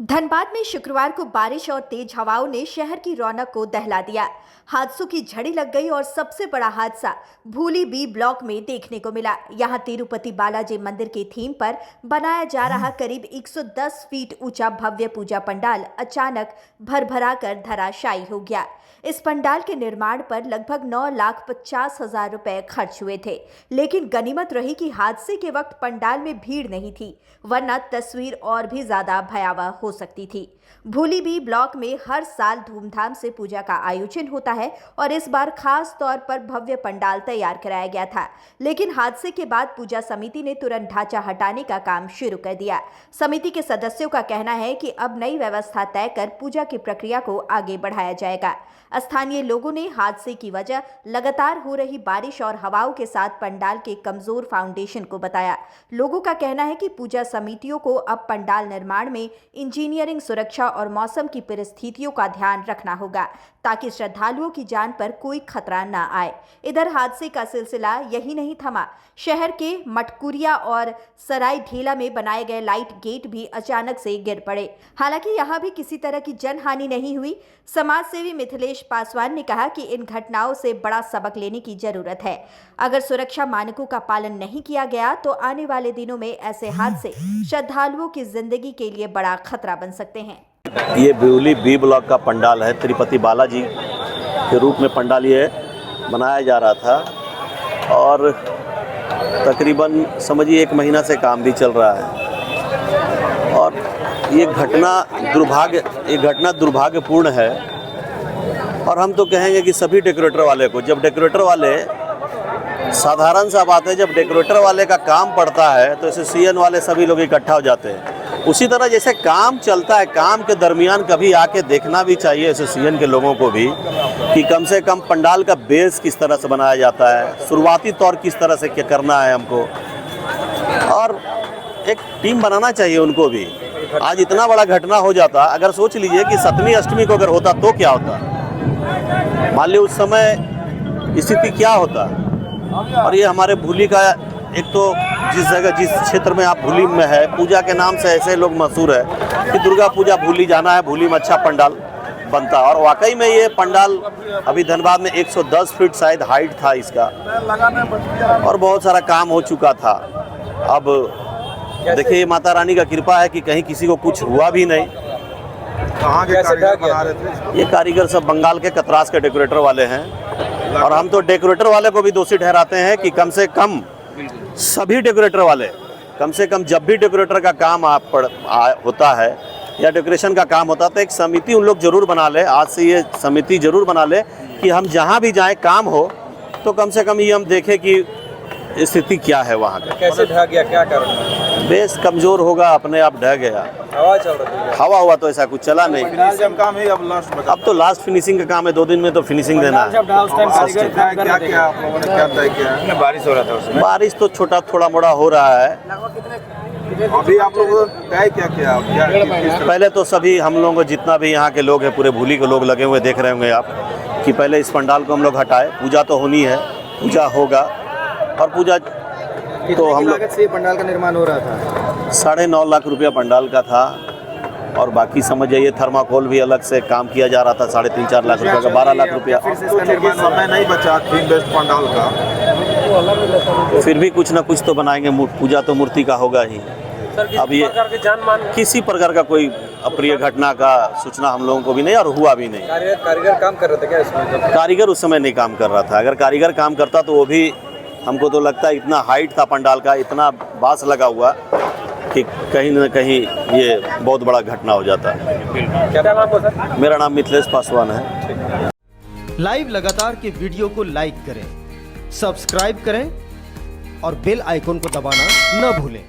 धनबाद में शुक्रवार को बारिश और तेज हवाओं ने शहर की रौनक को दहला दिया। हादसों की झड़ी लग गई और सबसे बड़ा हादसा भूली बी ब्लॉक में देखने को मिला। यहां तिरुपति बालाजी मंदिर के थीम पर बनाया जा रहा करीब 110 फीट ऊंचा भव्य पूजा पंडाल अचानक भरभरा कर धराशायी हो गया। इस पंडाल के निर्माण पर लगभग 9,50,000 रुपए खर्च हुए थे, लेकिन गनीमत रही कि हादसे के वक्त पंडाल में भीड़ नहीं थी, वरना तस्वीर और भी ज्यादा भयावह हो सकती थी। भूली बी ब्लॉक में हर साल धूमधाम से पूजा का आयोजन होता है और इस बार खास तौर पर भव्य पंडाल तैयार कराया गया था, लेकिन हादसे के बाद पूजा समिति ने तुरंत ढांचा हटाने का काम शुरू कर दिया। समिति के सदस्यों का कहना है कि अब नई व्यवस्था तय कर पूजा की प्रक्रिया को आगे बढ़ाया जाएगा। स्थानीय लोगों ने हादसे की वजह लगातार हो रही बारिश और हवाओं के साथ पंडाल के कमजोर फाउंडेशन को बताया। लोगों का कहना है कि पूजा समितियों को अब पंडाल निर्माण में इंजीनियरिंग, सुरक्षा और मौसम की परिस्थितियों का ध्यान रखना होगा ताकि श्रद्धालुओं की जान पर कोई खतरा न आए। इधर हादसे का सिलसिला यही नहीं थमा। शहर के मटकुरिया और सराय ढेला में बनाए गए लाइट गेट भी अचानक से गिर पड़े। हालांकि यहां भी किसी तरह की जनहानि नहीं हुई। समाज सेवी मिथिलेश पासवान ने कहा कि इन घटनाओं से बड़ा सबक लेने की जरूरत है। अगर सुरक्षा मानकों का पालन नहीं किया गया तो आने वाले दिनों में ऐसे हादसे श्रद्धालुओं की जिंदगी के लिए बड़ा खतरा बन सकते हैं। ये भूली बी ब्लॉक का पंडाल है। तिरुपति बालाजी के रूप में पंडाल ये बनाया जा रहा था और तकरीबन समझिए 1 महीना से काम भी चल रहा है और ये घटना दुर्भाग्यपूर्ण है। और हम तो कहेंगे कि सभी डेकोरेटर वाले को, जब डेकोरेटर वाले, साधारण सा बात है, जब डेकोरेटर वाले का काम पड़ता है तो एसोसिएशन वाले सभी लोग इकट्ठा हो जाते हैं। उसी तरह जैसे काम चलता है, काम के दरमियान कभी आके देखना भी चाहिए एसोसिएशन के लोगों को भी कि कम से कम पंडाल का बेस किस तरह से बनाया जाता है, शुरुआती तौर किस तरह से क्या करना है हमको, और एक टीम बनाना चाहिए उनको भी। आज इतना बड़ा घटना हो जाता, अगर सोच लीजिए कि 7वीं अष्टमी को अगर होता तो क्या होता, मान लीजिए उस समय स्थिति क्या होता। और ये हमारे भूली का एक तो जिस जगह, जिस क्षेत्र में आप भूली में है, पूजा के नाम से ऐसे लोग मशहूर है कि दुर्गा पूजा भूली जाना है, भूली में अच्छा पंडाल बनता है। और वाकई में ये पंडाल अभी धनबाद में 110 फीट शायद हाइट था इसका और बहुत सारा काम हो चुका था। अब देखिए माता रानी का कृपा है कि कहीं किसी को कुछ हुआ भी नहीं। कहाँ के कारीगर बना रहे थे? ये कारीगर सब बंगाल के कतरास के डेकोरेटर वाले हैं और हम तो डेकोरेटर वाले को भी दोषी ठहराते हैं कि कम से कम सभी डेकोरेटर वाले, कम से कम जब भी डेकोरेटर का काम होता है या डेकोरेशन का काम होता है तो एक समिति उन लोग जरूर बना ले। आज से ये समिति जरूर बना ले कि हम जहाँ भी जाएं काम हो तो कम से कम ये हम देखें कि स्थिति क्या है वहाँ का। कैसे ढह गया, क्या कारण? बेस कमजोर होगा, अपने आप ढह गया। हवा चल रही है? हवा हुआ तो ऐसा कुछ चला नहीं। फिनिशिंग काम है, अब तो लास्ट फिनिशिंग का काम है, 2 दिन में तो फिनिशिंग देना है। क्या क्या आप लोगों ने क्या तय किया? बारिश हो रहा था उसमें? बारिश तो छोटा थोड़ा मोड़ा हो रहा है। अभी आप लोगों ने तय क्या किया? पहले तो सभी हम लोगों को, जितना भी यहाँ के लोग हैं, पूरे भूली के लोग लगे हुए देख रहे होंगे आप, कि पहले इस पंडाल को हम लोग हटाए। पूजा तो होनी है, पूजा होगा और पूजा तो हम लोग से पंडाल का निर्माण हो रहा था। 9.5 लाख रुपया पंडाल का था और बाकी समझ जाइए थर्माकोल भी अलग से काम किया जा रहा था, 3.5-4 लाख रुपया का, 12 लाख रुपया। समय नहीं बचा थीम बेस्ड पंडाल का, फिर भी कुछ ना कुछ तो बनाएंगे। पूजा तो मूर्ति का होगा ही। अब ये किसी प्रकार का कोई अप्रिय घटना का सूचना हम लोगों को भी नहीं और हुआ भी नहीं। कारीगर काम कर रहे थे क्या इसमें? कारीगर उस समय नहीं काम कर रहा था। अगर कारीगर काम करता तो वो भी, हमको तो लगता है इतना हाइट था पंडाल का, इतना बांस लगा हुआ कि कहीं न कहीं ये बहुत बड़ा घटना हो जाता है। क्या नाम आपका सर? मेरा नाम मिथिलेश पासवान है। लाइव लगातार के वीडियो को लाइक करें, सब्सक्राइब करें और बेल आइकन को दबाना न भूलें।